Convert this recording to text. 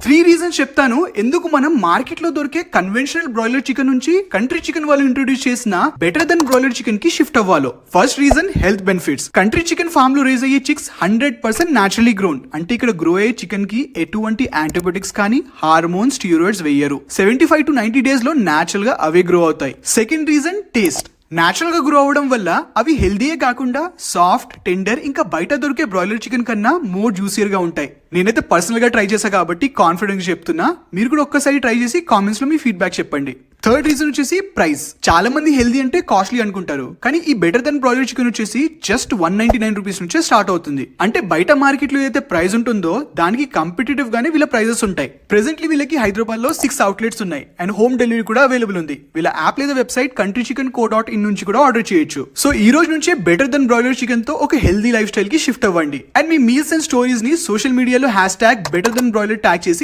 3 reasons చెప్తాను ఎందుకు మనం మార్కెట్ లో దొరికే కన్వెన్షనల్ బ్రాయిలర్ చికెన్ నుంచి కంట్రీ చికెన్ వాళ్ళు ఇంట్రొడ్యూస్ చేసిన బెటర్ దెన్ బ్రాయిలర్ చికెన్ కి షిఫ్ట్ అవ్వాలో. First reason health benefits. Country chicken farm లో రేజ్ అయ్యే చిక్స్ 100% న్యాచురలీ గ్రోన్. అంటే ఇక్కడ గ్రో అయ్యే చికెన్ కి ఎటువంటి యాంటీబయోటిక్స్ కానీ హార్మోన్స్ స్టీరాయిడ్స్ వేయరు. 75 to 90 డేస్ లో న్యాచురల్ గా అవే గ్రో అవుతాయి. Second reason taste. నేచురల్ గా గ్రో అవడం వల్ల అవి హెల్దీయే కాకుండా సాఫ్ట్, టెండర్, ఇంకా బయట దొరికే బ్రాయిలర్ చికెన్ కన్నా మోర్ జ్యూసియర్ గా ఉంటాయి. నేనైతే పర్సనల్ గా ట్రై చేశా కాబట్టి కాన్ఫిడెంట్ గా చెప్తున్నా. మీరు కూడా ఒక్కసారి ట్రై చేసి కామెంట్స్ లో మీ ఫీడ్బ్యాక్ చెప్పండి. థర్డ్ రీజన్ వచ్చేసి ప్రైస్. చాలా మంది హెల్దీ అంటే కాస్ట్లీ అనుకుంటారు, కానీ ఈ బెటర్ దెన్ బ్రాయిలర్ చికెన్ వచ్చేసి జస్ట్ 199 రూపీస్ నుంచే స్టార్ట్ అవుతుంది. అంటే బయట మార్కెట్ లో ఏదైతే ప్రైస్ ఉంటుందో దానికి కంపిటేటివ్ గానే వీళ్ళ ప్రైజెస్ ఉంటాయి. ప్రెసెంట్లీ వీళ్ళకి హైదరాబాద్ లో 6 అవుట్లెట్స్ ఉన్నాయి అండ్ హోమ్ డెలివరీ కూడా అవైలబుల్ ఉంది. వీళ్ళ యాప్ లేదా వెబ్సైట్ countrychickenco.in నుంచి కూడా ఆర్డర్ చేయొచ్చు. సో ఈ రోజు నుంచే బెటర్ దెన్ బ్రాయిలర్ చికెన్ తో ఒక హెల్దీ లైఫ్ స్టైల్ కి షిఫ్ట్ అవ్వండి. And me meals and stories ని సోషల్ మీడియాలో #better than broiler ట్యాగ్ చేసి